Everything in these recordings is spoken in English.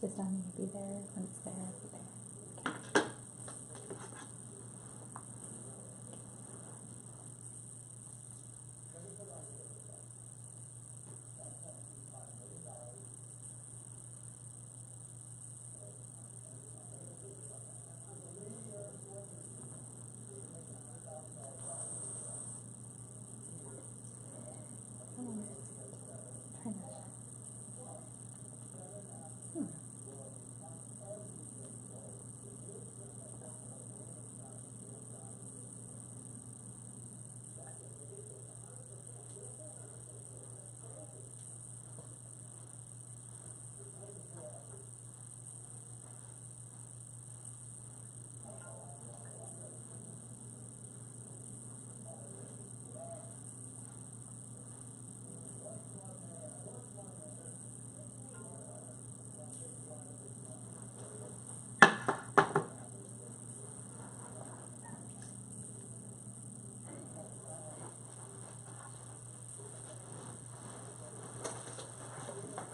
Just on me, be there when it's there, be there.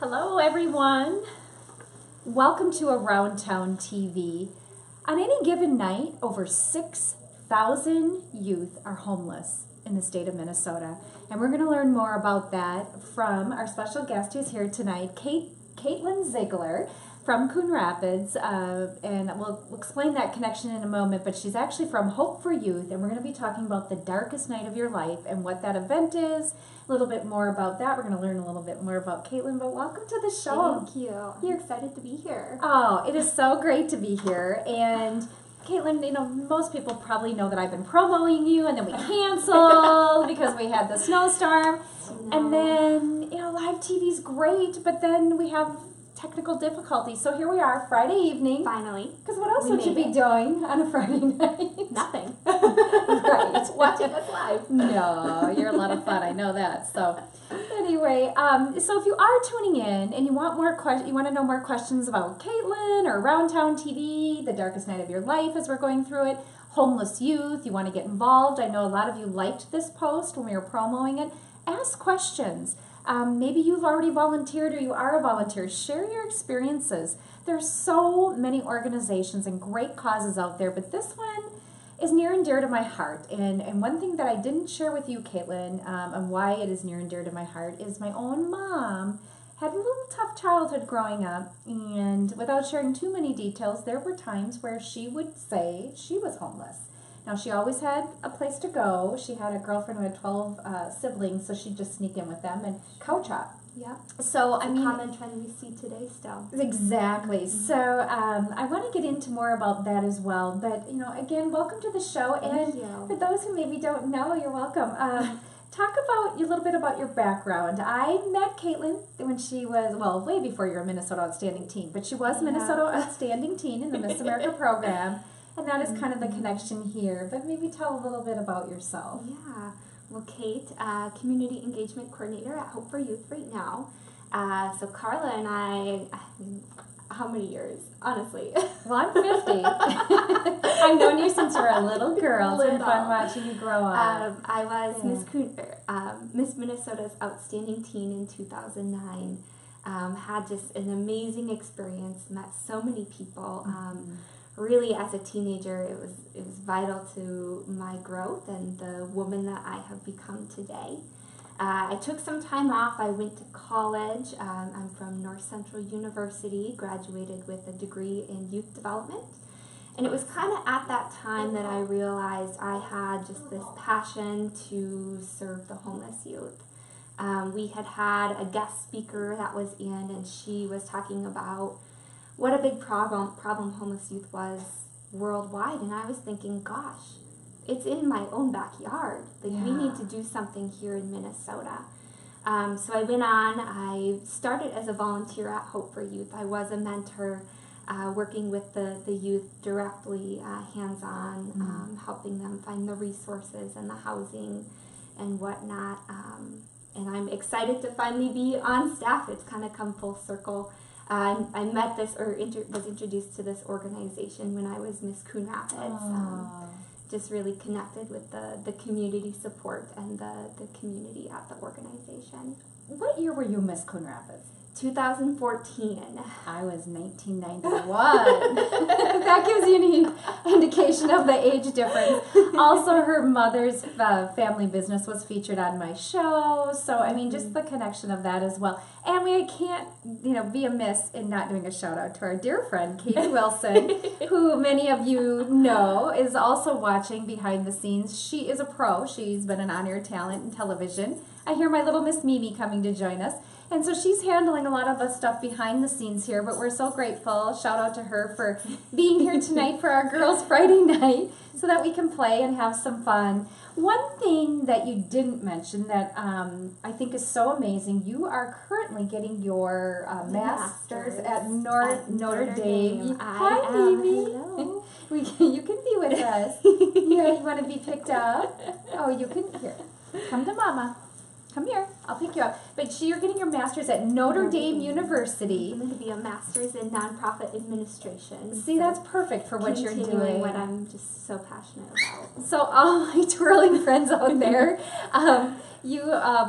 Hello everyone, welcome to Around Town TV. On any given night, over 6,000 youth are homeless in the state of Minnesota. And we're going to learn more about that from our special guest who's here tonight, Katlyn Ziegler from Coon Rapids. And we'll explain that connection in a moment, but she's actually from Hope for Youth, and we're going to be talking about the darkest night of your life and what that event is. A little bit more about that. We're going to learn a little bit more about Katlyn, but welcome to the show. Thank you. I'm excited to be here. Oh, it is so great to be here. And Katlyn, you know, most people probably know that I've been promoting you, and then we canceled because we had the snowstorm. And then, you know, live TV's great, but then we have technical difficulties. So here we are, Friday evening. Finally. Because what else would you be doing on a Friday night? Nothing. Right. Watching us live. No, you're a lot of fun. I know that. So anyway, so if you are tuning in and you want more you want to know more questions about Katlyn or Around Town TV, the darkest night of your life as we're going through it, homeless youth, you want to get involved. I know a lot of you liked this post when we were promoting it. Ask questions. Maybe you've already volunteered or you are a volunteer. Share your experiences. There's so many organizations and great causes out there, but this one is near and dear to my heart. And one thing that I didn't share with you, Katlyn, and why it is near and dear to my heart is my own mom had a little tough childhood growing up, and without sharing too many details, there were times where she would say she was homeless. Now, she always had a place to go. She had a girlfriend who had 12 siblings, so she'd just sneak in with them and couch up. Yeah. So, it's a common trend we see today still. Exactly. Mm-hmm. So, I want to get into more about that as well. But, you know, again, welcome to the show. Thank you. For those who maybe don't know, you're welcome. Talk about a little bit about your background. I met Katlyn when she was, well, way before you were a Minnesota Outstanding Teen, but she was Minnesota Outstanding Teen in the Miss America program. And that is kind of the connection here. But maybe tell a little bit about yourself. Yeah. Well, Kate, Community Engagement Coordinator at Hope for Youth right now. So Carla and I how many years, honestly? Well, I'm 50. I've known you since you were a little girl. It's been fun watching you grow up. I was Miss Minnesota's Outstanding Teen in 2009. Had just an amazing experience, met so many people. Really, as a teenager, it was vital to my growth and the woman that I have become today. I took some time off. I went to college. I'm from North Central University, graduated with a degree in youth development. And it was kind of at that time that I realized I had just this passion to serve the homeless youth. We had a guest speaker that was in, and she was talking about what a big problem homeless youth was worldwide. And I was thinking, gosh, it's in my own backyard. Like, we need to do something here in Minnesota. So I went on. I started as a volunteer at Hope for Youth. I was a mentor, working with the youth directly, hands-on, helping them find the resources and the housing and whatnot. And I'm excited to finally be on staff. It's kind of come full circle. I met this, or was introduced to this organization when I was Miss Coon Rapids. Just really connected with the community support and the community at the organization. What year were you Miss Coon Rapids? 2014. I was 1991. That gives you an indication of the age difference. Also, her mother's family business was featured on my show. So, I mean, just the connection of that as well. And we can't, be amiss in not doing a shout out to our dear friend, Katie Wilson, who many of you know is also watching behind the scenes. She is a pro. She's been an on-air talent in television. I hear my little Miss Mimi coming to join us. And so she's handling a lot of the stuff behind the scenes here, but we're so grateful. Shout out to her for being here tonight for our Girls Friday night so that we can play and have some fun. One thing that you didn't mention that I think is so amazing, you are currently getting your master's at Notre Dame. Hi, Mimi. Hello. You can be with us. You want to be picked up? Oh, you can. Here, come to Mama. Come here, I'll pick you up. But you're getting your master's at Notre Dame University. I'm going to be a master's in nonprofit administration. See, that's perfect for what you're doing. What I'm just so passionate about. So all my twirling friends out there, we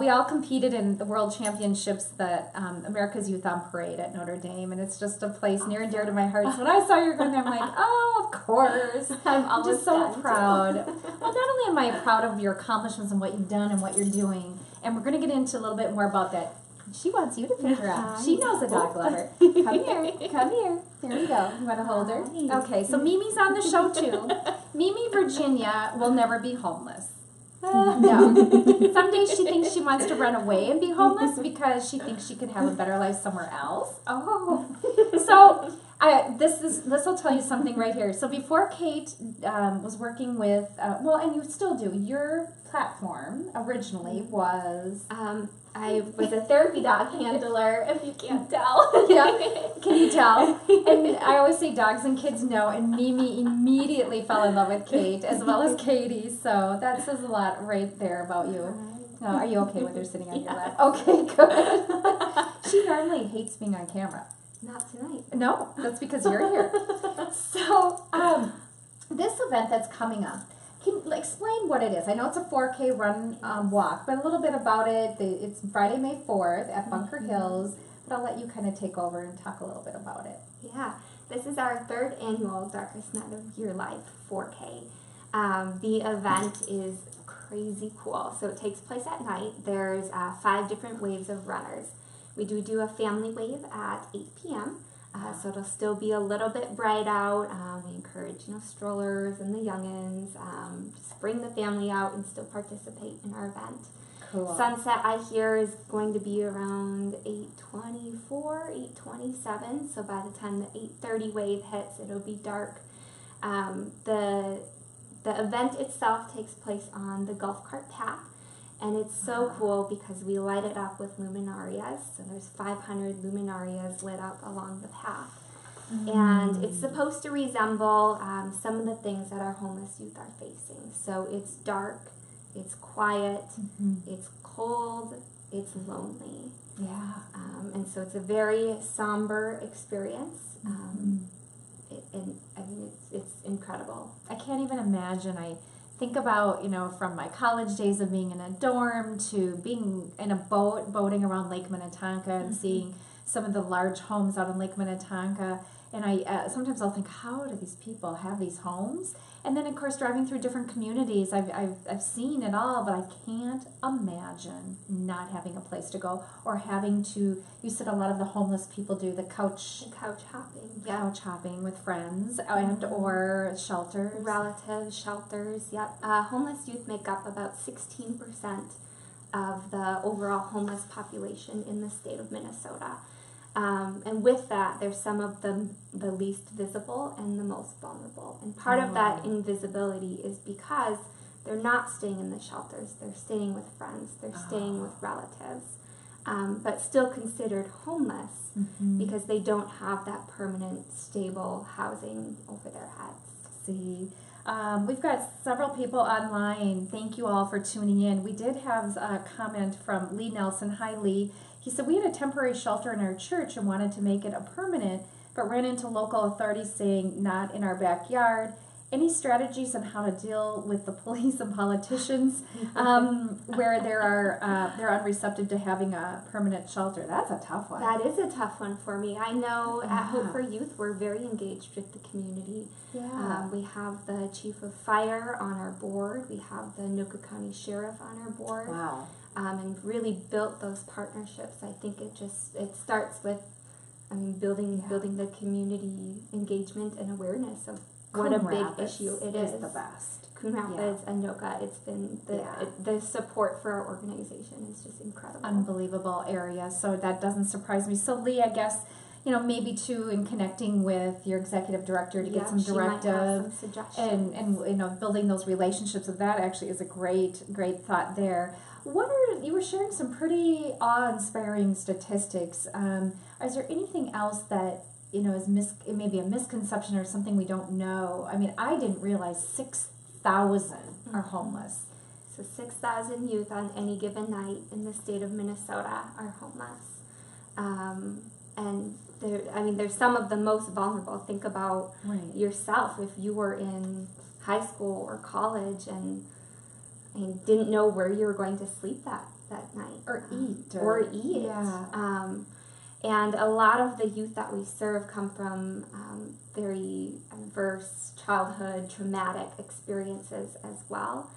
all competed in the World Championships that America's Youth on Parade at Notre Dame, and it's just a place near and dear to my heart. So when I saw you were going there, I'm like, oh, of course. I'm just so proud. Well, not only am I proud of your accomplishments and what you've done and what you're doing, and we're going to get into a little bit more about that. She wants you to pick her up. She knows a dog lover. Come here. Come here. Here we go. You want to hold her? Okay, so Mimi's on the show too. Mimi Virginia will never be homeless. No. Someday she thinks she wants to run away and be homeless because she thinks she could have a better life somewhere else. Oh. So this will tell you something right here. So before Kate was working with, and you still do, your platform originally was... I was a therapy dog handler, if you can't tell. Yeah, can you tell? And I always say dogs and kids know, and Mimi immediately fell in love with Kate, as well as Katie, so that says a lot right there about you. Are you okay with her sitting on your lap? Okay, good. She normally hates being on camera. Not tonight. No, that's because you're here. So, this event that's coming up, can you explain what it is? I know it's a 4K run walk, but a little bit about it. It's Friday, May 4th at Bunker Hills, but I'll let you kind of take over and talk a little bit about it. Yeah, this is our third annual Darkest Night of Your Life 4K. The event is crazy cool. So it takes place at night. There's 5 different waves of runners. We do a family wave at 8 p.m. So it'll still be a little bit bright out. We encourage, strollers and the youngins. Just bring the family out and still participate in our event. Cool. Sunset, I hear, is going to be around 8:24, 8:27. So by the time the 8:30 wave hits, it'll be dark. The event itself takes place on the golf cart path. And it's so cool because we light it up with luminarias. So there's 500 luminarias lit up along the path. And it's supposed to resemble some of the things that our homeless youth are facing. So it's dark, it's quiet, it's cold, it's lonely. Yeah. And so it's a very somber experience. It's incredible. I can't even imagine. I think about, from my college days of being in a dorm to being in a boating around Lake Minnetonka and seeing some of the large homes out in Lake Minnetonka. And I sometimes I'll think, how do these people have these homes? And then, of course, driving through different communities, I've seen it all, but I can't imagine not having a place to go or having to, you said a lot of the homeless people do the couch hopping. Yeah. Couch hopping with friends and or shelters. Relatives, shelters, yep. Homeless youth make up about 16% of the overall homeless population in the state of Minnesota. And with that, they're some of the least visible and the most vulnerable. And part of that invisibility is because they're not staying in the shelters. They're staying with friends. They're staying with relatives. But still considered homeless because they don't have that permanent, stable housing over their heads. See, we've got several people online. Thank you all for tuning in. We did have a comment from Lee Nelson. Hi, Lee. He said, we had a temporary shelter in our church and wanted to make it a permanent, but ran into local authorities saying not in our backyard Any strategies on how to deal with the police and politicians where they're unreceptive to having a permanent shelter? That's a tough one. That is a tough one for me. I know at Hope for Youth we're very engaged with the community. Yeah. We have the chief of fire on our board. We have the Anoka County Sheriff on our board. Wow. And really built those partnerships. I think it starts with, building the community engagement and awareness of what a big issue it is. The best. Coon Rapids, Anoka, it's been the support for our organization is just incredible. Unbelievable area, so that doesn't surprise me. So Lee, I guess, maybe too, in connecting with your executive director to get some directive and building those relationships with that actually is a great thought there. You were sharing some pretty awe-inspiring statistics. Is there anything else that is maybe a misconception or something we don't know? I mean, I didn't realize 6,000 are homeless. So 6,000 youth on any given night in the state of Minnesota are homeless. And they're some of the most vulnerable. Think about yourself if you were in high school or college and didn't know where you were going to sleep that night. Or eat. Yeah. And a lot of the youth that we serve come from very adverse childhood traumatic experiences as well.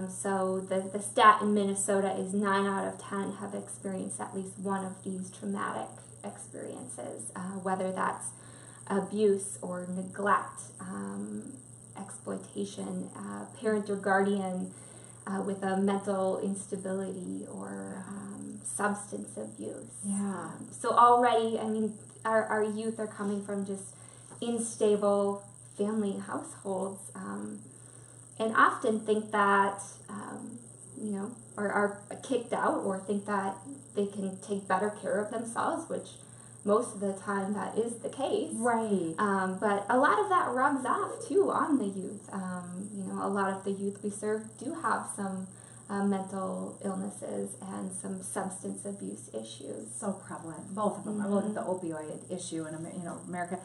So the stat in Minnesota is 9 out of 10 have experienced at least one of these traumatic experiences, whether that's abuse or neglect, exploitation, parent or guardian with a mental instability or substance abuse. Yeah. So already, our youth are coming from just unstable family households, and often think that, or are kicked out or think that they can take better care of themselves, which most of the time that is the case. Right. But a lot of that rubs off too on the youth. A lot of the youth we serve do have some mental illnesses and some substance abuse issues. So prevalent, both of them. I look at the opioid issue in America.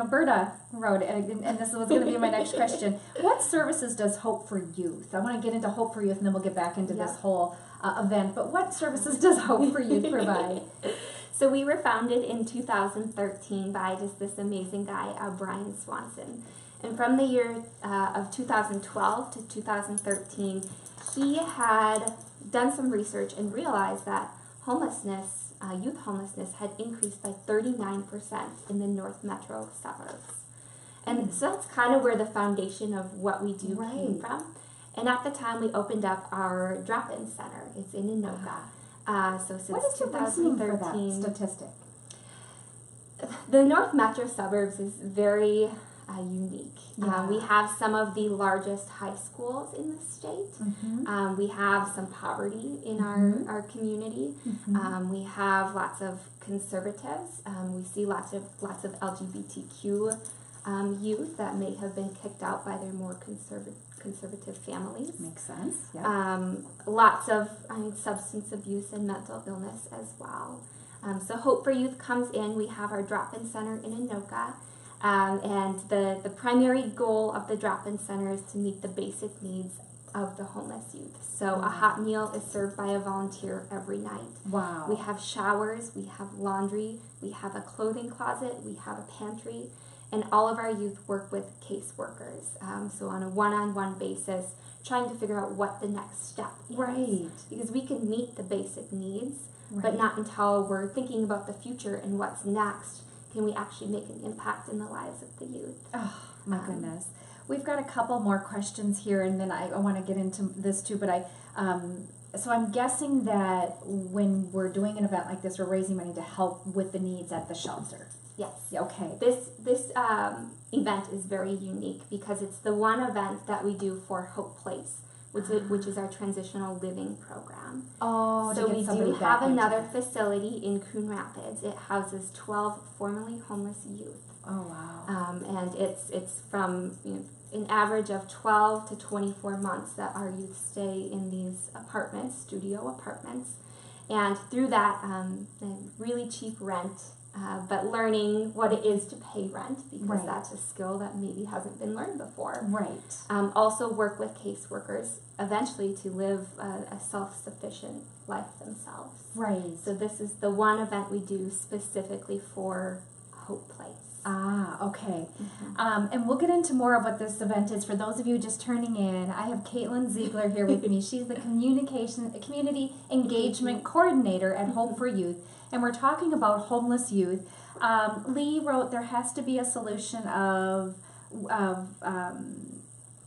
Berta wrote, and this was going to be my next question. What services does Hope for Youth? I want to get into Hope for Youth, and then we'll get back into this whole event. But what services does Hope for Youth provide? So we were founded in 2013 by just this amazing guy, Brian Swanson. And from the year of 2012 to 2013, he had done some research and realized that homelessness, youth homelessness, had increased by 39% in the North Metro suburbs. And so that's kind of where the foundation of what we do came from. And at the time, we opened up our drop-in center. It's in Anoka. So since what is 2013 for that statistic? The North Metro suburbs is very unique. We have some of the largest high schools in the state. We have some poverty in our community. We have lots of conservatives. We see lots of LGBTQ youth that may have been kicked out by their more conservative families. Makes sense. Yeah. Lots of substance abuse and mental illness as well. So Hope for Youth comes in. We have our drop-in center in Anoka. And the primary goal of the drop-in center is to meet the basic needs of the homeless youth. So a hot meal is served by a volunteer every night. Wow. We have showers, we have laundry, we have a clothing closet, we have a pantry, and all of our youth work with caseworkers. So on a one-on-one basis, trying to figure out what the next step is. Right. Because we can meet the basic needs, but not until we're thinking about the future and what's next can we actually make an impact in the lives of the youth. Oh, my goodness. We've got a couple more questions here, and then I want to get into this too, but so I'm guessing that when we're doing an event like this, we're raising money to help with the needs at the shelter. Yes. Okay. This event is very unique because it's the one event that we do for Hope Place, which is our transitional living program. Oh, so we do have another facility in Coon Rapids. It houses 12 formerly homeless youth. Oh, wow. And it's from an average of 12 to 24 months that our youth stay in these apartments, studio apartments. And through that, really cheap rent, but learning what it is to pay rent, because Right. that's a skill that maybe hasn't been learned before. Right. Also work with caseworkers eventually to live a self-sufficient life themselves. Right. So this is the one event we do specifically for Hope Place. Okay. And we'll get into more of what this event is. For those of you just turning in, I have Katlyn Ziegler here with me. She's the community engagement coordinator at Hope for Youth, and we're talking about homeless youth. Lee wrote, there has to be a solution of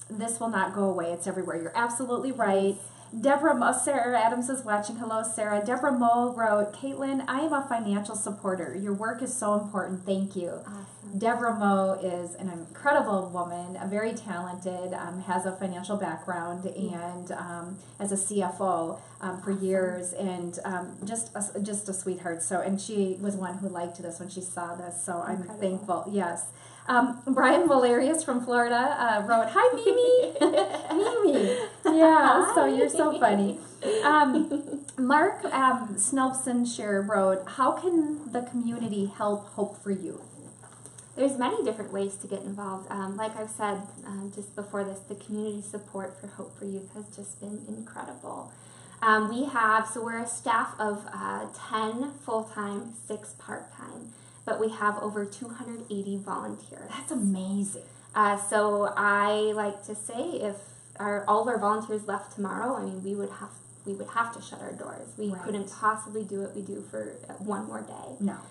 this will not go away. It's everywhere. You're absolutely right. Sarah Adams is watching. Hello, Sarah. Deborah Moe wrote, Katlyn, I am a financial supporter. Your work is so important. Thank you. Awesome. Deborah Moe is an incredible woman, very talented, has a financial background, and as a CFO for years, and just a sweetheart. So, and she was one who liked this when she saw this. So I'm thankful. Yes. Brian Valerius from Florida wrote, hi, Mimi. Mimi. Yeah, Hi. so you're so funny. Mark Snelpson wrote, how can the community help Hope for Youth? There's many different ways to get involved. Like I've said just before this, the community support for Hope for Youth has just been incredible. We're a staff of 10 full-time, 6 part-time. But we have over 280 volunteers. That's amazing. So I like to say, if all of our volunteers left tomorrow, I mean, we would have to shut our doors. We couldn't possibly do what we do for one more day. No.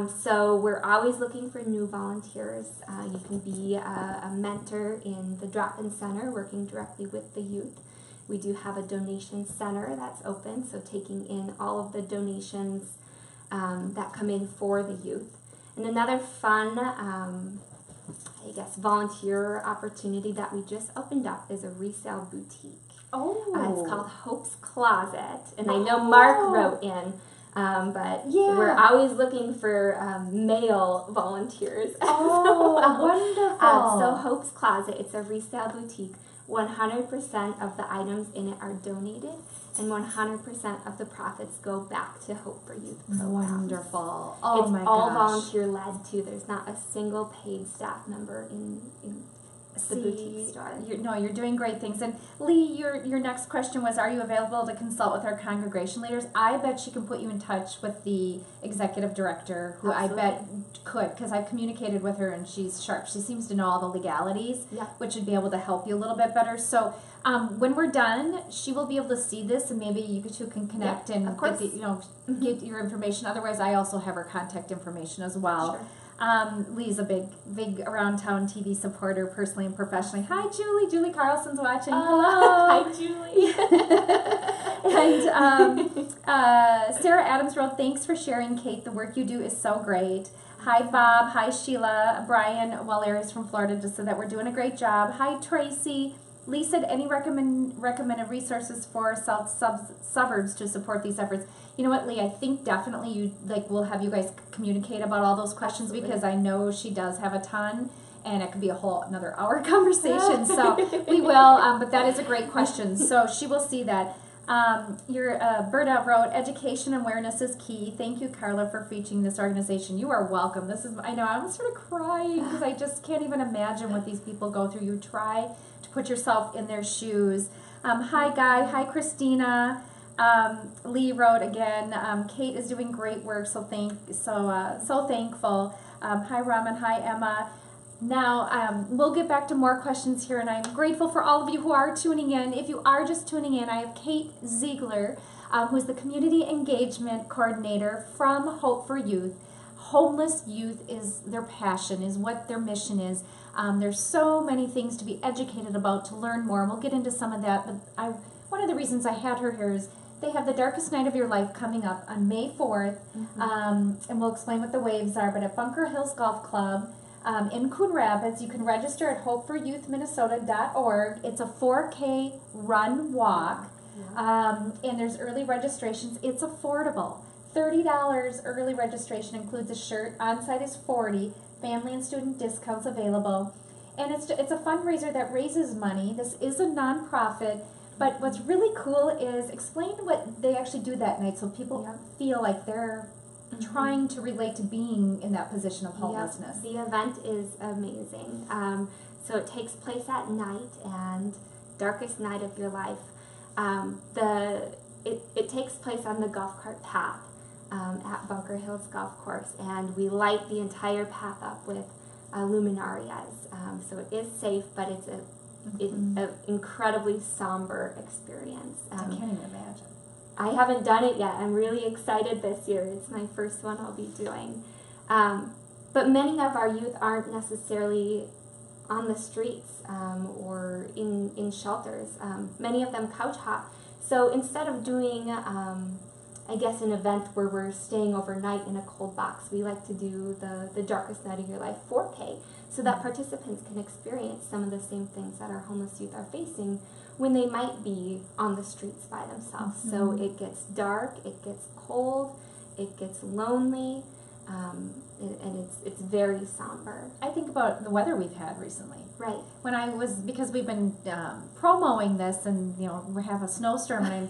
So we're always looking for new volunteers. You can be a mentor in the drop-in center, working directly with the youth. We do have a donation center that's open, so taking in all of the donations that come in for the youth. And another fun, volunteer opportunity that we just opened up is a resale boutique. It's called Hope's Closet, and I know Mark wrote in, but we're always looking for male volunteers. Wonderful. So Hope's Closet, it's a resale boutique. 100% of the items in it are donated, and 100% of the profits go back to Hope for Youth programs. Wonderful. It's all volunteer led too. There's not a single paid staff member in the boutique store. You're doing great things. And Lee, your next question was, are you available to consult with our congregation leaders? I bet she can put you in touch with the executive director, who Absolutely. I bet could, because I've communicated with her and she's sharp. She seems to know all the legalities, which would be able to help you a little bit better. So when we're done, she will be able to see this, and maybe you two can connect and get your information. Otherwise, I also have her contact information as well. Sure. Lee's a big around town TV supporter, personally and professionally. Hi, Julie. Julie Carlson's watching. Hello. Hi, Julie. And Sarah Adams wrote, thanks for sharing, Kate. The work you do is so great. Hi, Bob. Hi, Sheila. Brian Walerius from Florida just said that we're doing a great job. Hi, Tracy. Lee said, any recommended resources for suburbs to support these efforts? You know what, Lee, I think definitely we'll have you guys communicate about all those questions. Absolutely. Because I know she does have a ton, and it could be a whole another hour conversation. So we will, but that is a great question. So she will see that. Berta wrote, education and awareness is key. Thank you, Carla, for featuring this organization. You are welcome. I know, I'm sort of crying because I just can't even imagine what these people go through. You try to put yourself in their shoes. Hi, Guy. Hi, Christina. Lee wrote again, Kate is doing great work, so thankful. Hi, Raman. Hi, Emma. Now, we'll get back to more questions here, and I'm grateful for all of you who are tuning in. If you are just tuning in, I have Kate Ziegler, who's the Community Engagement Coordinator from Hope for Youth. Homeless youth is their passion, is what their mission is. There's so many things to be educated about, to learn more, and we'll get into some of that. But one of the reasons I had her here is they have the Darkest Night of Your Life coming up on May 4th, and we'll explain what the waves are, but at Bunker Hills Golf Club, in Coon Rapids. You can register at hopeforyouthminnesota.org. It's a 4K run walk, and there's early registrations. It's affordable. $30 early registration includes a shirt. On-site is $40. Family and student discounts available. And it's a fundraiser that raises money. This is a nonprofit, but what's really cool is explain what they actually do that night so people feel like they're trying to relate to being in that position of homelessness. Yep. The event is amazing. So it takes place at night, and darkest night of your life. It takes place on the golf cart path at Bunker Hills Golf Course, and we light the entire path up with luminarias. So it is safe, but it's an incredibly somber experience. I can't even imagine. I haven't done it yet. I'm really excited this year. It's my first one I'll be doing. But many of our youth aren't necessarily on the streets or in shelters. Many of them couch hop. So instead of doing, I guess, an event where we're staying overnight in a cold box, we like to do the darkest night of your life 4K, so that participants can experience some of the same things that our homeless youth are facing when they might be on the streets by themselves. So it gets dark, it gets cold, it gets lonely, and it's very somber. I think about the weather we've had recently. Right. Because we've been promoting this, and we have a snowstorm, and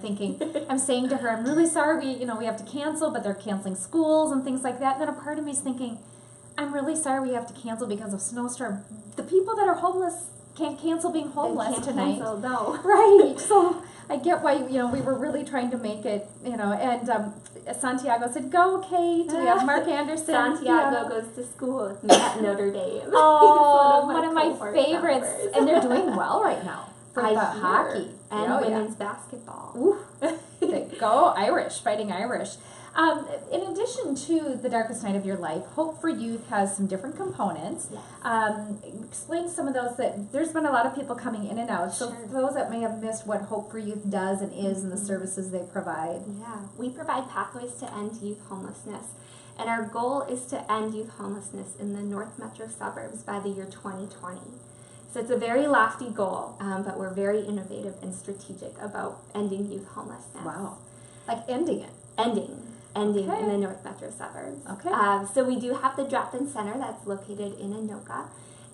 I'm saying to her, I'm really sorry, we have to cancel, but they're canceling schools and things like that. And then a part of me is thinking, I'm really sorry we have to cancel because of snowstorm. The people that are homeless can't cancel being homeless tonight. Cancel, no. Right. So I get why we were really trying to make it, and Santiago said, "Go, Kate." We have Mark Anderson. Santiago goes to school with me at Notre Dame. Oh, one of my favorites, and they're doing well right now for the hockey and women's basketball. Ooh. Go Irish, fighting Irish. In addition to the darkest night of your life, Hope for Youth has some different components. Yes. Explain some of those. There's been a lot of people coming in and out. So Sure. for those that may have missed what Hope for Youth does and is and the services they provide. Yeah, we provide pathways to end youth homelessness. And our goal is to end youth homelessness in the North Metro suburbs by the year 2020. So it's a very lofty goal, but we're very innovative and strategic about ending youth homelessness. Wow. Like ending it. Ending Okay. in the North Metro suburbs. Okay. So we do have the drop-in center that's located in Anoka,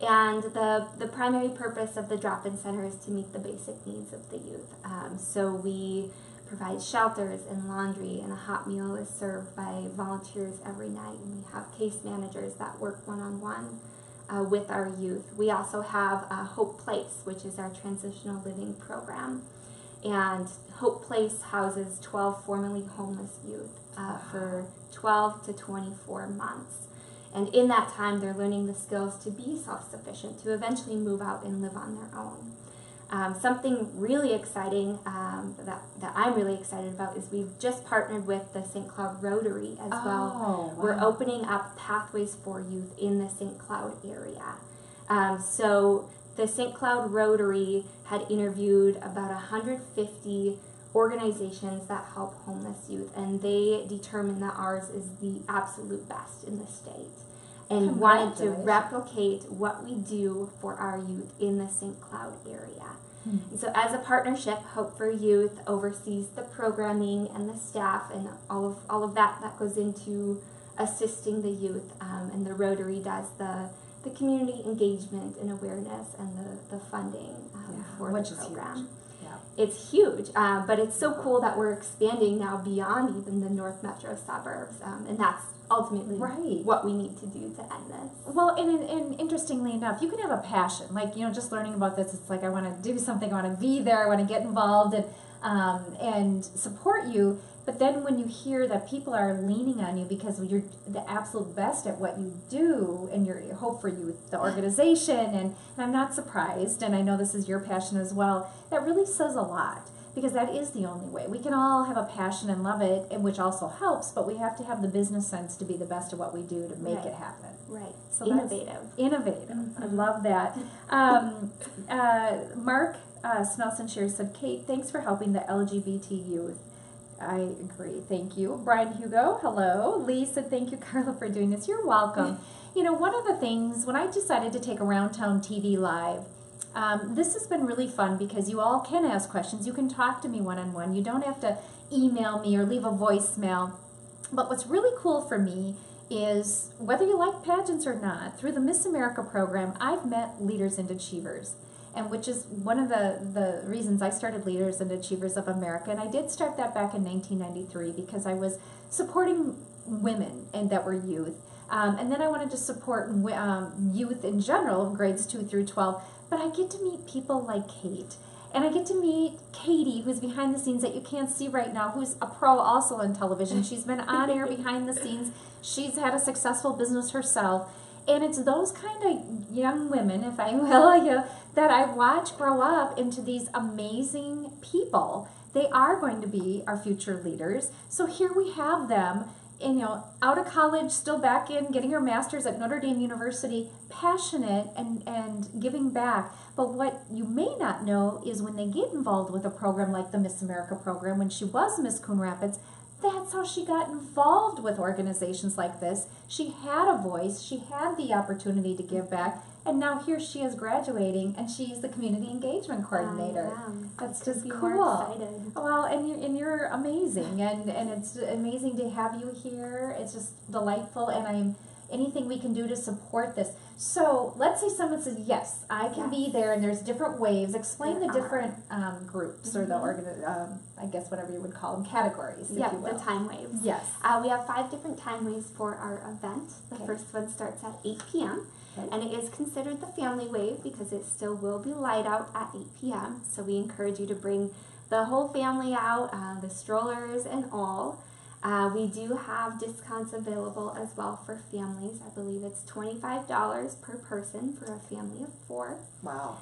and the primary purpose of the drop-in center is to meet the basic needs of the youth. So we provide shelters and laundry, and a hot meal is served by volunteers every night, and we have case managers that work one-on-one with our youth. We also have Hope Place, which is our transitional living program. And Hope Place houses 12 formerly homeless youth for 12 to 24 months. And in that time, they're learning the skills to be self-sufficient, to eventually move out and live on their own. Something really exciting that I'm really excited about is we've just partnered with the St. Cloud Rotary as well. Wow. We're opening up pathways for youth in the St. Cloud area. So the St. Cloud Rotary had interviewed about 150 organizations that help homeless youth, and they determined that ours is the absolute best in the state, and wanted to replicate what we do for our youth in the St. Cloud area. And so as a partnership, Hope for Youth oversees the programming and the staff and all of that goes into assisting the youth, and the Rotary does the community engagement and awareness and the funding for the program. It's huge, but it's so cool that we're expanding now beyond even the North Metro suburbs, and that's ultimately what we need to do to end this. Well, and interestingly enough, you can have a passion, like just learning about this. It's like I want to do something, I want to be there, I want to get involved and support you. But then when you hear that people are leaning on you because you're the absolute best at what you do, and your Hope for Youth, the organization, and I'm not surprised, and I know this is your passion as well, that really says a lot, because that is the only way. We can all have a passion and love it, and which also helps, but we have to have the business sense to be the best at what we do to make it happen. Right. So innovative. I love that. Mark Snelson Shear said, Kate, thanks for helping the LGBT youth. I agree. Thank you. Brian Hugo, hello. Lee said, thank you, Carla, for doing this. You're welcome. One of the things, when I decided to take Around Town TV live, this has been really fun because you all can ask questions. You can talk to me one-on-one. You don't have to email me or leave a voicemail. But what's really cool for me is, whether you like pageants or not, through the Miss America program, I've met Leaders and Achievers. And which is one of the reasons I started Leaders and Achievers of America. And I did start that back in 1993 because I was supporting women and that were youth. And then I wanted to support youth in general, grades 2 through 12. But I get to meet people like Kate. And I get to meet Katie, who's behind the scenes that you can't see right now, who's a pro also on television. She's been on air behind the scenes. She's had a successful business herself. And it's those kind of young women, if I will, that I watch grow up into these amazing people. They are going to be our future leaders. So here we have them, out of college, still back in, getting her master's at Notre Dame University, passionate and giving back. But what you may not know is when they get involved with a program like the Miss America program, when she was Miss Coon Rapids, that's how she got involved with organizations like this. She had a voice, she had the opportunity to give back, and now here she is graduating, and she's the community engagement coordinator. That's just cool. Well, and you're amazing, and it's amazing to have you here. It's just delightful, and anything we can do to support this. So let's say someone says, yes, I can be there, and there's different waves. Explain the different groups or the I guess whatever you would call them, categories, if you will. The time waves. Yes. We have 5 different time waves for our event. The first one starts at 8 p.m. And it is considered the family wave because it still will be light out at 8 p.m. So we encourage you to bring the whole family out, the strollers and all. We do have discounts available as well for families. I believe it's $25 per person for a family of 4. Wow.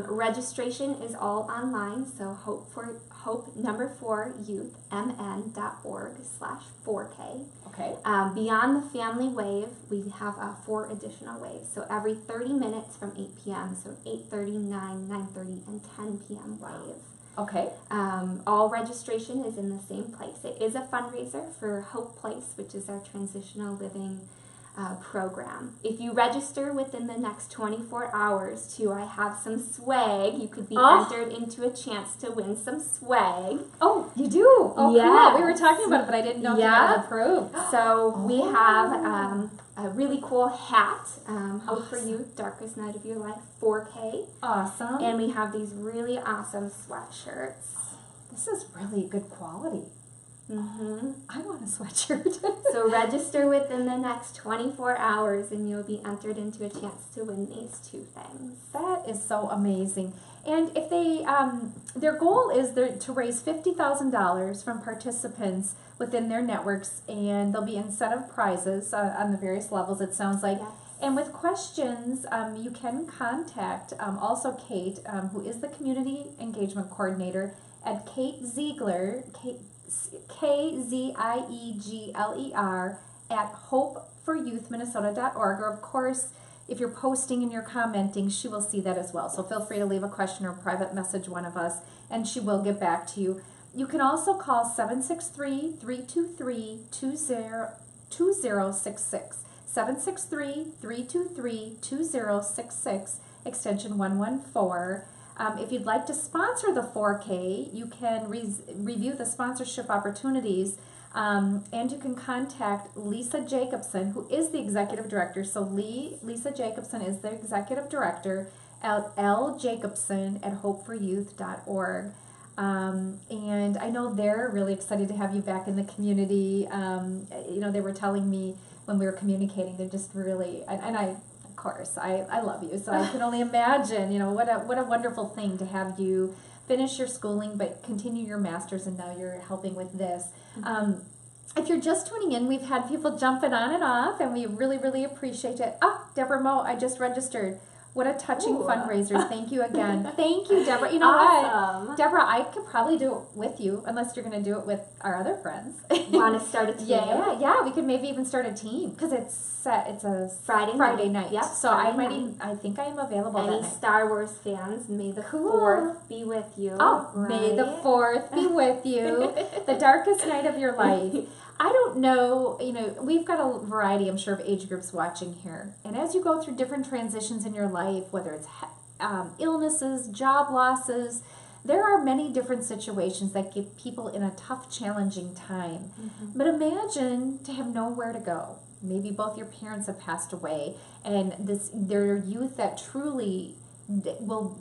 Registration is all online, so hope number 4 youth mn.org/4K. Okay. Beyond the family wave, we have 4 additional waves. So every 30 minutes from 8 p.m. So 8:30, 9, 9:30, and 10 p.m. wave. Okay. All registration is in the same place. It is a fundraiser for Hope Place, which is our transitional living program. If you register within the next 24 hours too, I have some swag. You could be entered into a chance to win some swag. Oh, you do? Oh, cool. We were talking about it, but I didn't know if you had it approved. So we have a really cool hat, Hope for Youth, Darkest Night of Your Life, 4K. Awesome. And we have these really awesome sweatshirts. This is really good quality. I want a sweatshirt. So register within the next 24 hours and you'll be entered into a chance to win these 2 things. That is so amazing. And if they, their goal is to raise $50,000 from participants within their networks, and there'll be incentive prizes on the various levels, it sounds like. Yes. And with questions, you can contact also Kate, who is the Community Engagement Coordinator, at Kate Ziegler, KZIEGLER, at hopeforyouthminnesota.org. Or, of course, if you're posting and you're commenting, she will see that as well. So feel free to leave a question or private message one of us, and she will get back to you. You can also call 763-323-2066. 763-323-2066, extension 114. If you'd like to sponsor the 4K, you can review the sponsorship opportunities, and you can contact Lisa Jacobson, who is the executive director. So Lisa Jacobson is the executive director at ljacobson@hopeforyouth.org. And I know they're really excited to have you back in the community. They were telling me when we were communicating, they're just really, and I, of course, I love you, so I can only imagine, what a wonderful thing to have you finish your schooling, but continue your master's, and now you're helping with this. If you're just tuning in, we've had people jumping on and off, and we really, really appreciate it. Deborah Moe, I just registered. What a touching fundraiser. Thank you again. Thank you, Deborah. You know what? Deborah, I could probably do it with you, unless you're going to do it with our other friends. Want to start a team? Yeah, we could maybe even start a team, because it's a Friday night. Yep, so I think I am available Any that night. Star Wars fans, may the 4th be with you. May the 4th be with you. The darkest night of your life. I don't know, we've got a variety, I'm sure, of age groups watching here. And as you go through different transitions in your life, whether it's illnesses, job losses, there are many different situations that get people in a tough, challenging time. But imagine to have nowhere to go. Maybe both your parents have passed away, and they're youth that truly will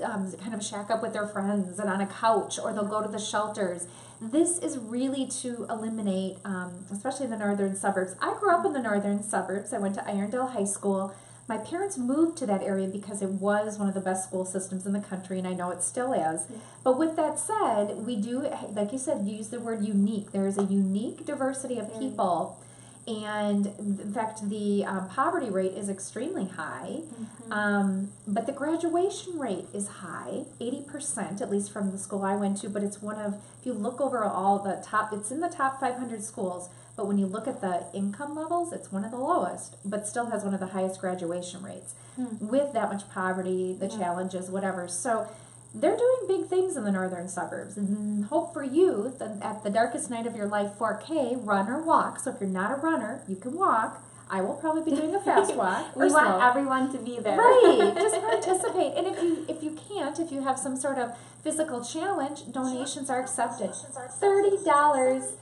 kind of shack up with their friends and on a couch, or they'll go to the shelters. This is really to eliminate, especially in the northern suburbs. I grew up in the northern suburbs. I went to Irondale High School. My parents moved to that area because it was one of the best school systems in the country, and I know it still is. But with that said, we do, like you said, use the word unique. There is a unique diversity of people, and in fact, the poverty rate is extremely high, but the graduation rate is high, 80%, at least from the school I went to, but it's one of, if you look over all the top, it's in the top 500 schools, but when you look at the income levels, it's one of the lowest, but still has one of the highest graduation rates. With that much poverty, the challenges, whatever. So they're doing big things in the northern suburbs. And Hope for Youth, at the Darkest Night of Your Life 4K, run or walk. So if you're not a runner, you can walk. I will probably be doing a fast walk. We want everyone to be there. Right, just participate. And if you can't, if you have some sort of physical challenge, donations are accepted. $30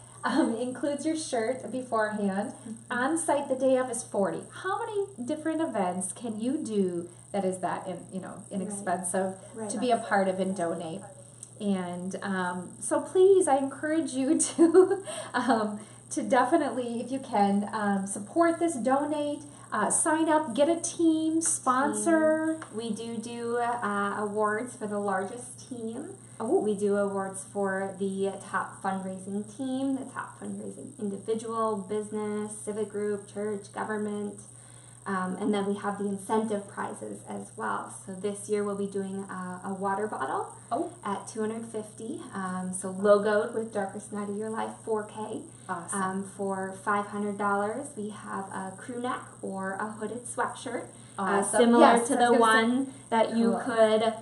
includes your shirt beforehand. On site the day of is $40. How many different events can you do that is that inexpensive to be a part of and donate? And so please, I encourage you to definitely, if you can, support this, donate, sign up, get a team, sponsor. We do awards for the largest team. Oh. We do awards for the top fundraising team, the top fundraising individual, business, civic group, church, government. And then we have the incentive prizes as well. So this year we'll be doing a water bottle at $250. So logoed with Darkest Night of Your Life 4K. Awesome. For $500, we have a crew neck or a hooded sweatshirt. Awesome. Similar to the one that you could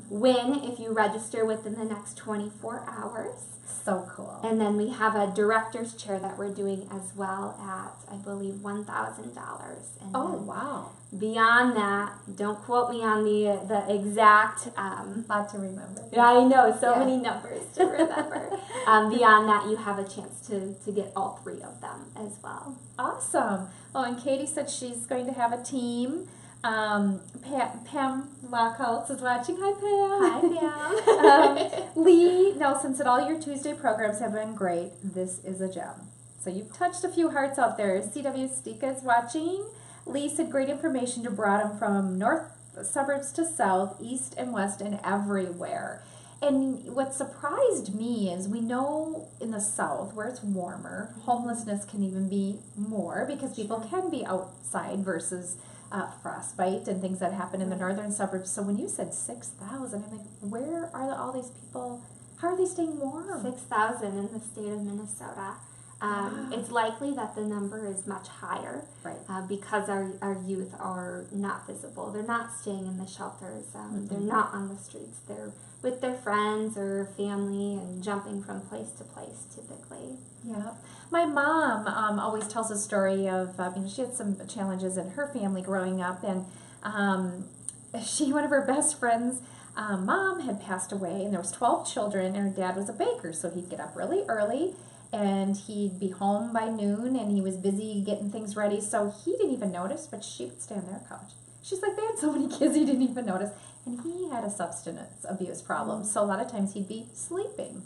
win if you register within the next 24 hours. So cool. And then we have a director's chair that we're doing as well at, I believe, $1,000. Oh, wow. Beyond that, don't quote me on the exact... lot to remember. I know, so many numbers to remember. Beyond that, you have a chance to get all three of them as well. Awesome. Oh, and Katie said she's going to have a team. Pam Lockholtz is watching. Hi, Pam. Hi, Pam. Lee Nelson said, all your Tuesday programs have been great. This is a gem. So you've touched a few hearts out there. CW Stika is watching. Lee said, great information to broaden from north suburbs to south, east and west, and everywhere. And what surprised me is we know in the south, where it's warmer, homelessness can even be more because people can be outside versus frostbite and things that happen in the northern suburbs. So when you said 6,000, I'm like, where are all these people? How are they staying warm? 6,000 in the state of Minnesota. It's likely that the number is much higher, because our youth are not visible. They're not staying in the shelters. They're not on the streets. They're with their friends or family and jumping from place to place typically. Yeah. My mom always tells a story of, she had some challenges in her family growing up, and one of her best friends' mom had passed away, and there was 12 children, and her dad was a baker, so he'd get up really early, and he'd be home by noon, and he was busy getting things ready, so he didn't even notice, but she would stay on their couch. She's like, they had so many kids, he didn't even notice. And he had a substance abuse problem, so a lot of times he'd be sleeping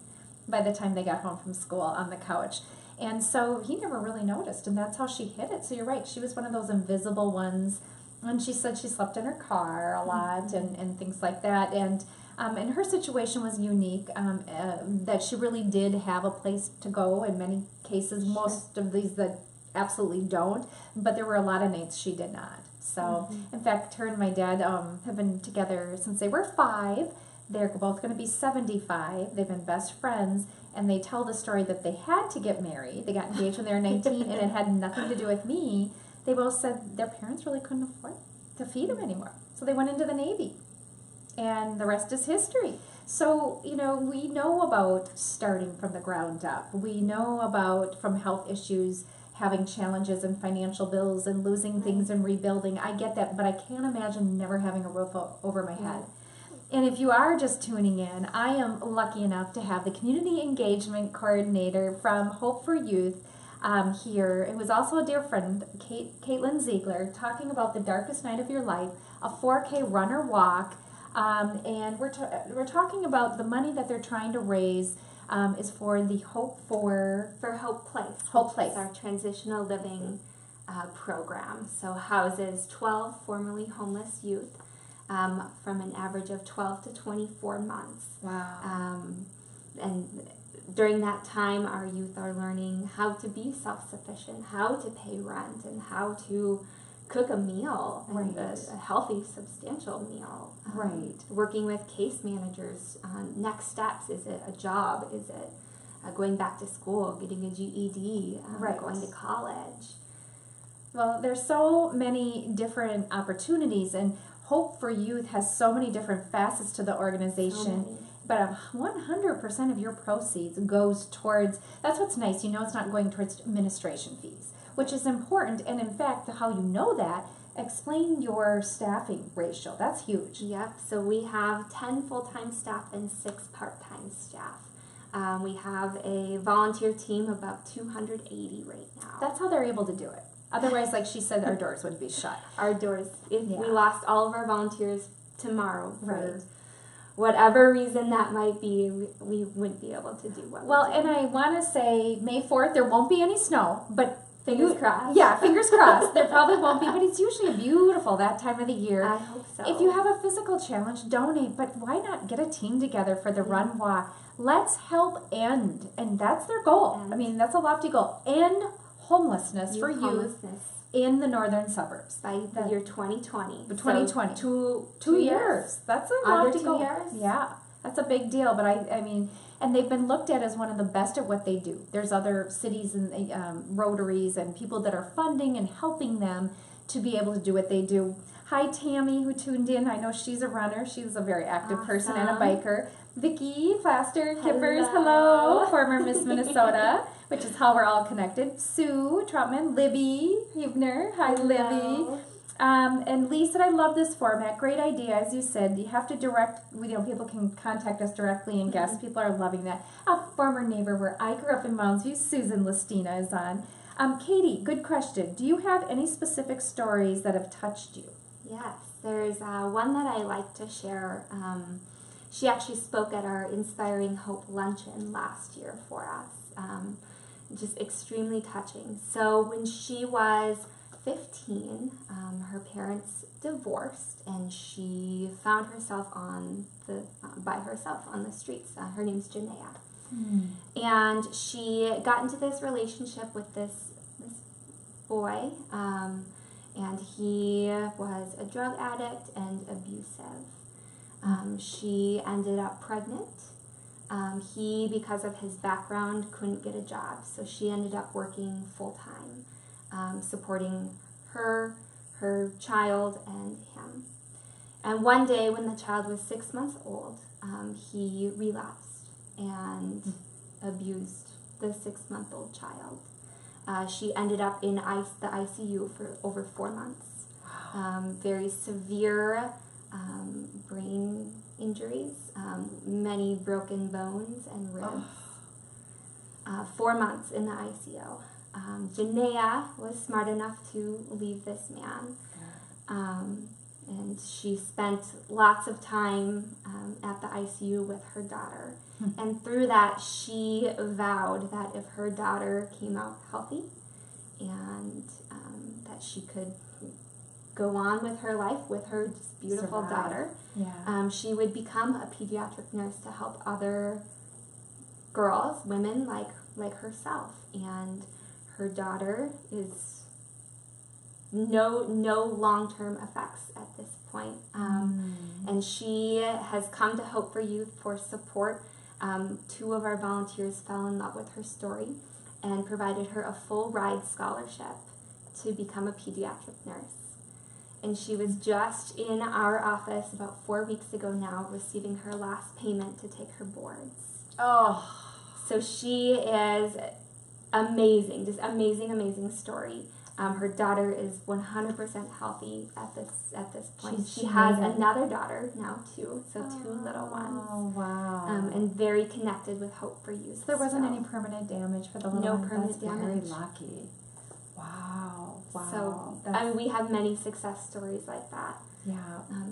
by the time they got home from school on the couch. And so he never really noticed, and that's how she hid it. So you're right, she was one of those invisible ones. And she said she slept in her car a lot and things like that. And her situation was unique, that she really did have a place to go in many cases. Most of these that absolutely don't, but there were a lot of nights she did not. So, in fact, her and my dad have been together since they were 5. They're both going to be 75. They've been best friends, and they tell the story that they had to get married. They got engaged when they were 19, and it had nothing to do with me. They both said their parents really couldn't afford to feed them anymore. So they went into the Navy, and the rest is history. So, we know about starting from the ground up. We know about, from health issues, having challenges and financial bills and losing things and rebuilding. I get that, but I can't imagine never having a roof over my head. And if you are just tuning in, I am lucky enough to have the Community Engagement Coordinator from Hope for Youth, here. It was also a dear friend, Katlyn Ziegler, talking about the darkest night of your life, a 4K runner walk. And we're talking about the money that they're trying to raise is for the Hope Place. Hope Place. It's our transitional living program. So houses 12 formerly homeless youth from an average of 12 to 24 months. Wow. And during that time, our youth are learning how to be self-sufficient, how to pay rent, and how to cook a meal, and a healthy, substantial meal. Right. Working with case managers on next steps. Is it a job? Is it going back to school, getting a GED, going to college? Well, there's so many different opportunities, and Hope for Youth has so many different facets to the organization. But 100% of your proceeds goes towards, that's what's nice, it's not going towards administration fees, which is important. And in fact, how you know that, explain your staffing ratio. That's huge. Yep, so we have 10 full-time staff and 6 part-time staff. We have a volunteer team of about 280 right now. That's how they're able to do it. Otherwise, like she said, our doors would be shut. Our doors, if we lost all of our volunteers tomorrow for whatever reason that might be, we wouldn't be able to do what we do. And I want to say May 4th, there won't be any snow, but fingers crossed. Yeah, fingers crossed. There probably won't be, but it's usually beautiful that time of the year. I hope so. If you have a physical challenge, donate, but why not get a team together for the run walk? Let's help end, and that's their goal. I mean, that's a lofty goal. End homelessness for youth in the northern suburbs by the year 2020. 2020. So two years. That's a lofty goal. 2 years? Yeah, that's a big deal. But I mean, and they've been looked at as one of the best at what they do. There's other cities and Rotaries and people that are funding and helping them to be able to do what they do. Hi, Tammy, who tuned in. I know she's a runner. She's a very active person and a biker. Vicki Plaster Kippers, hello, former Miss Minnesota, which is how we're all connected. Sue Troutman, Libby Huebner, hi Libby. And Lee said, I love this format. Great idea. As you said, you have to direct, people can contact us directly and guests. People are loving that. A former neighbor where I grew up in Mounds View, Susan Listina is on. Katie, good question. Do you have any specific stories that have touched you? Yes, there's one that I like to share. She actually spoke at our Inspiring Hope Luncheon last year for us. Just extremely touching. So when she was 15, her parents divorced, and she found herself by herself on the streets. Her name's Janaea. And she got into this relationship with this boy, and he was a drug addict and abusive. She ended up pregnant. He, because of his background, couldn't get a job, so she ended up working full-time, supporting her child, and him. And one day, when the child was 6 months old, he relapsed and abused the 6-month-old child. She ended up in the ICU for over 4 months. Very severe brain injuries, many broken bones and ribs. 4 months in the ICU. Janaea was smart enough to leave this man. And she spent lots of time at the ICU with her daughter. And through that, she vowed that if her daughter came out healthy and that she could go on with her life with her beautiful daughter, she would become a pediatric nurse to help other girls, women like herself. And her daughter is no long-term effects at this point. And she has come to Hope for Youth for support. 2 of our volunteers fell in love with her story and provided her a full ride scholarship to become a pediatric nurse. And she was just in our office about 4 weeks ago now, receiving her last payment to take her boards. So she is amazing, just amazing story. Her daughter is 100% healthy at this point. She made has it. another daughter now too, so 2 little ones. Oh, wow. And very connected with Hope for Youth. So there wasn't any permanent damage for the little No ones? permanent That's damage. Very lucky. Wow. Wow. So we have many success stories like that. Yeah.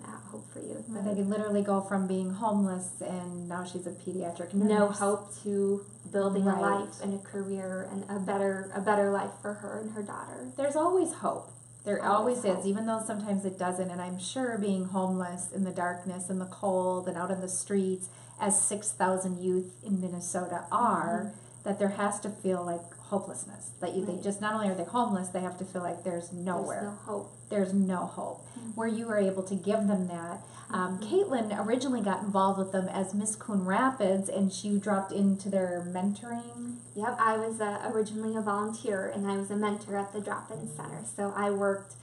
At Hope for Youth. Where they could literally go from being homeless and now she's a pediatric nurse. No hope to building Right. a life and a career and a better life for her and her daughter. There's always hope. There always Always is, hope. even though sometimes it doesn't. And I'm sure being homeless in the darkness and the cold and out in the streets, as 6,000 youth in Minnesota are, that there has to feel like hopelessness. That they Right. just, not only are they homeless, they have to feel like there's nowhere. There's no hope. There's no hope. Where you were able to give them that. Katlyn originally got involved with them as Miss Coon Rapids, and she dropped into their mentoring. Yep, I was originally a volunteer and I was a mentor at the drop-in center. So I worked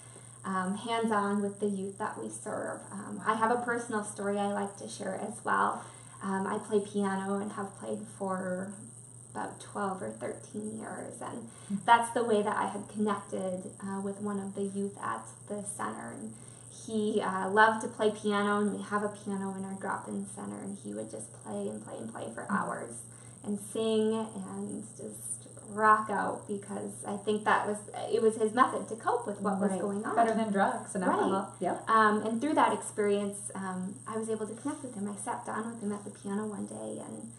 hands-on with the youth that we serve. I have a personal story I like to share as well. I play piano and have played for about 12 or 13 years, and that's the way that I had connected with one of the youth at the center. And he loved to play piano, and we have a piano in our drop-in center, and he would just play and play and play for hours and sing and just rock out, because I think it was his method to cope with what was going on. Better than drugs and alcohol. Right. Yep. And through that experience, I was able to connect with him. I sat down with him at the piano one day and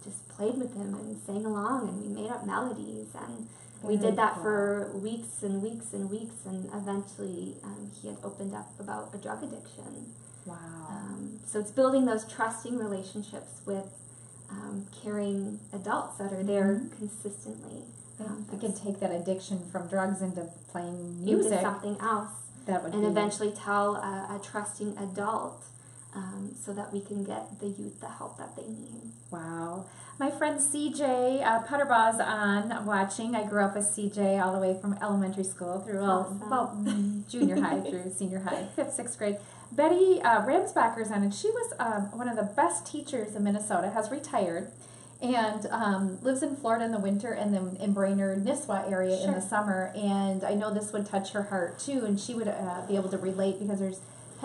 just played with him and sang along, and we made up melodies, and we did that for weeks and weeks and weeks, and eventually he had opened up about a drug addiction. Wow. So it's building those trusting relationships with caring adults that are there consistently. You can take that addiction from drugs into playing Into music. something else, That would and be eventually tell a trusting adult, so that we can get the youth the help that they need. Wow. My friend CJ Putterbaugh's on watching. I grew up with CJ all the way from elementary school through junior high through senior high, 5th, 6th grade. Betty Ramsbacher's on, and she was one of the best teachers in Minnesota, has retired, and lives in Florida in the winter and then in Brainerd, Nisswa area in the summer. And I know this would touch her heart too, and she would be able to relate, because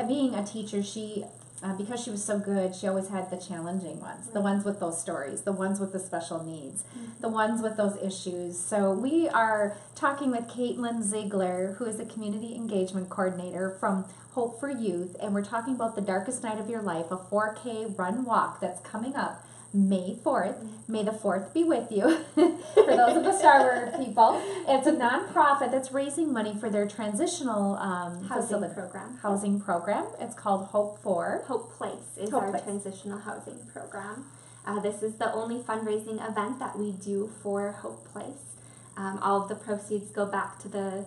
being a teacher, she because she was so good, she always had the challenging ones, the ones with those stories, the ones with the special needs, the ones with those issues. So we are talking with Katlyn Ziegler, who is a community engagement coordinator from Hope for Youth, and we're talking about the Darkest Night of Your Life, a 4K run walk that's coming up May 4th. May the 4th be with you, for those of the Star Wars people. It's a nonprofit that's raising money for their transitional housing program. It's called Hope Place is Hope our Place. transitional housing program. This is the only fundraising event that we do for Hope Place. All of the proceeds go back to the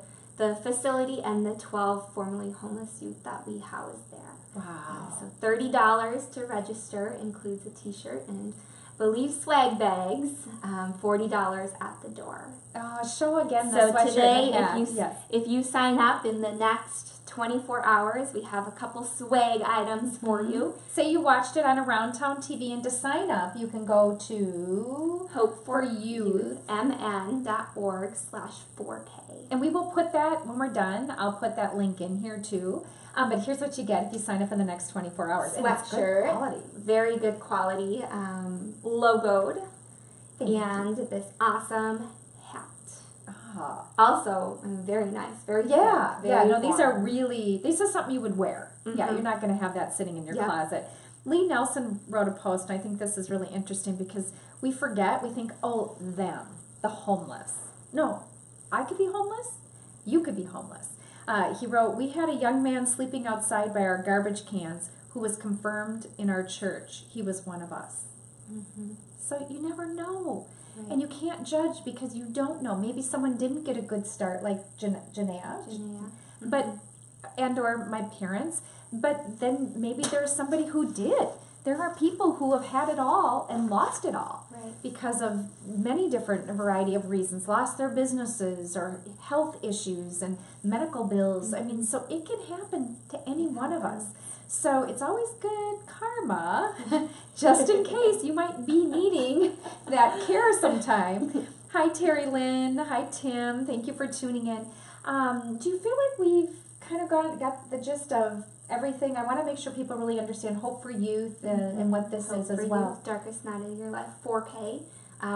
facility and the 12 formerly homeless youth that we house there. Wow. So $30 to register, includes a t-shirt and I believe swag bags, $40 at the door. Show again the So sweatshirt today, and hat. if you sign up in the next 24 hours, we have a couple swag items for you. Say you watched it on Around Town TV, and to sign up, you can go to hopeforyoutmn.org/4K. And we will put that, when we're done, I'll put that link in here too. But here's what you get if you sign up in the next 24 hours. And it's good Sweatshirt, quality. very good quality, logoed, and this awesome hat. Also, very nice, very These are warm. this is something you would wear. Yeah, you're not going to have that sitting in your closet. Lee Nelson wrote a post, and I think this is really interesting, because we forget, we think, oh, them, the homeless. No, I could be homeless. You could be homeless. He wrote, we had a young man sleeping outside by our garbage cans who was confirmed in our church. He was one of us. So you never know. Right. And you can't judge because you don't know. Maybe someone didn't get a good start, like Janaea. But, and or my parents. But then maybe there's somebody who did. There are people who have had it all and lost it all because of many different variety of reasons. Lost their businesses or health issues and medical bills. I mean, so it can happen to any one of us. So it's always good karma, just in case you might be needing that care sometime. Hi, Terry Lynn. Hi, Tim. Thank you for tuning in. Do you feel like we've kind of got the gist of everything? I want to make sure people really understand Hope for Youth and what this is as well. Youth, Darkest Night of Your Life, 4K,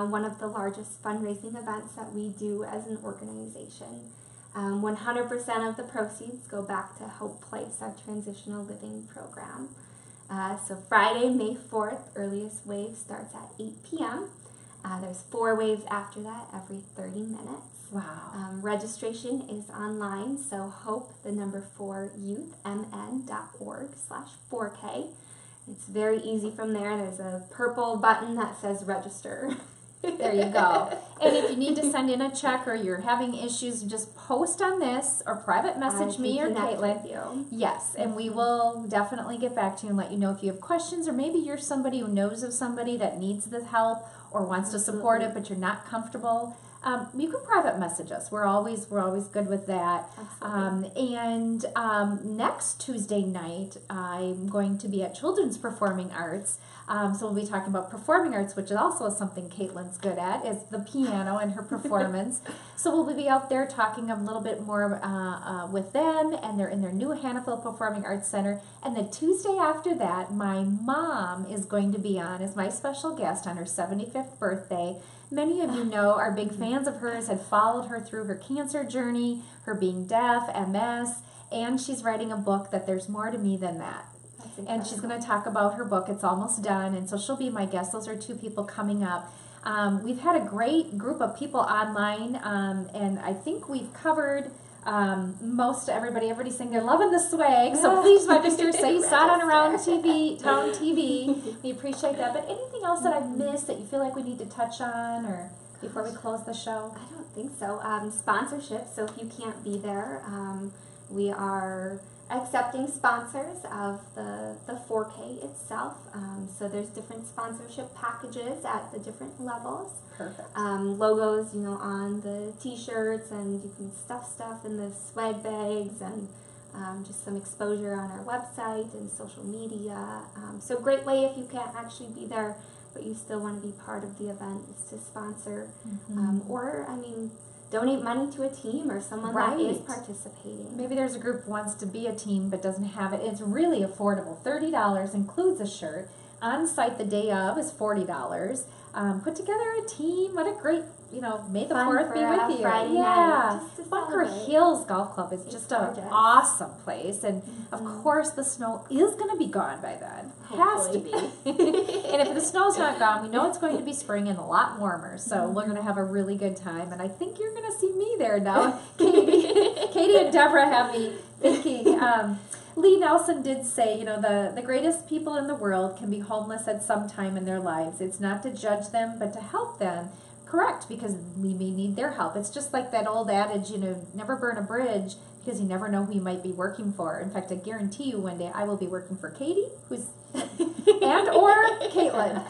one of the largest fundraising events that we do as an organization. 100% of the proceeds go back to Hope Place, our transitional living program. So Friday, May 4th, earliest wave starts at 8 p.m. There's 4 waves after that every 30 minutes. Wow. Registration is online, so hope, the number 4, youthmn.org/4K. It's very easy from there. There's a purple button that says register. There you go. And if you need to send in a check or you're having issues, just post on this or private message me or Caitlin. Yes, and we will definitely get back to you and let you know if you have questions, or maybe you're somebody who knows of somebody that needs the help or wants to support it, but you're not comfortable. You can private message us. We're always good with that. Next Tuesday night, I'm going to be at Children's Performing Arts. So we'll be talking about performing arts, which is also something Caitlin's good at, is the piano and her performance. So we'll be out there talking a little bit more with them, and they're in their new Hannaford Performing Arts Center. And the Tuesday after that, my mom is going to be on as my special guest on her 75th birthday. Many of you know, are big fans of hers, had followed her through her cancer journey, her being deaf, MS, and she's writing a book that there's more to me than that. And she's going to talk about her book. It's almost done, and so she'll be my guest. Those are 2 people coming up. We've had a great group of people online, and I think we've covered most everybody. Everybody's saying they're loving the swag, so please register. Say you saw it on Around Town TV. We appreciate that. But anything else that I've missed that you feel like we need to touch on, or before we close the show? I don't think so. Sponsorship. So if you can't be there, we are accepting sponsors of the 4K itself. So there's different sponsorship packages at the different levels. Perfect. Logos, on the t-shirts, and you can stuff in the swag bags, and just some exposure on our website and social media. So great way if you can't actually be there, but you still want to be part of the event, is to sponsor. Or, donate money to a team or someone that is participating. Maybe there's a group who wants to be a team but doesn't have it. It's really affordable. $30 includes a shirt. On site the day of is $40. Put together a team. What a great, may the 4th be with you. Friday night, Bunker Hills Golf Club is just an awesome place. And of course the snow is going to be gone by then. Has to be. And if the snow's not gone, we know it's going to be spring and a lot warmer. So we're going to have a really good time. And I think you're going to see me there now. Katie and Deborah have me thinking. Lee Nelson did say, the greatest people in the world can be homeless at some time in their lives. It's not to judge them, but to help them. Correct, because we may need their help. It's just like that old adage, never burn a bridge, because you never know who you might be working for. In fact, I guarantee you one day I will be working for Katie, who's and or Caitlin.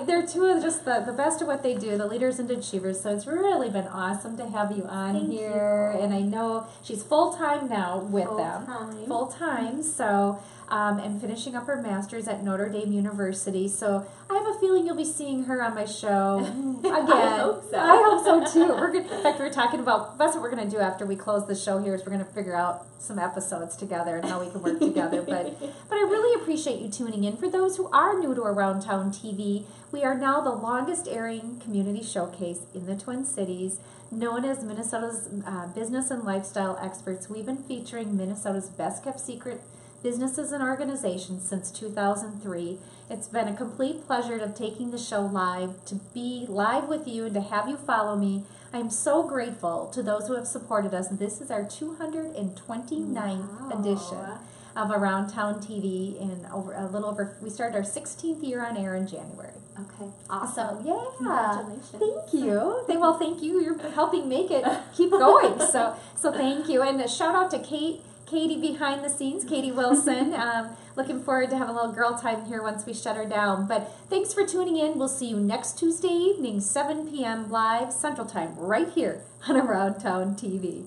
They're 2 of just the best at what they do, the leaders and achievers. So it's really been awesome to have you on here. And I know she's full-time now with them. Full-time. So, and finishing up her master's at Notre Dame University. So I have a feeling you'll be seeing her on my show again. I hope so. I hope so too. In fact, we're talking about, that's what we're going to do after we close the show here, is we're going to figure out some episodes together and how we can work together. But I really appreciate you tuning in. For those who are new to Around Town TV, we are now the longest airing community showcase in the Twin Cities. Known as Minnesota's business and lifestyle experts, we've been featuring Minnesota's best kept secret businesses and organizations since 2003. It's been a complete pleasure to taking the show live, to be live with you, and to have you follow me. I am so grateful to those who have supported us. This is our 229th edition of Around Town TV, and we started our 16th year on air in January. Okay, awesome. So, Congratulations. Thank you. Well, thank you. You're helping make it keep going. So thank you. And a shout out to Katie behind the scenes, Katie Wilson. Looking forward to having a little girl time here once we shut her down. But thanks for tuning in. We'll see you next Tuesday evening, 7 p.m. live Central Time, right here on Around Town TV.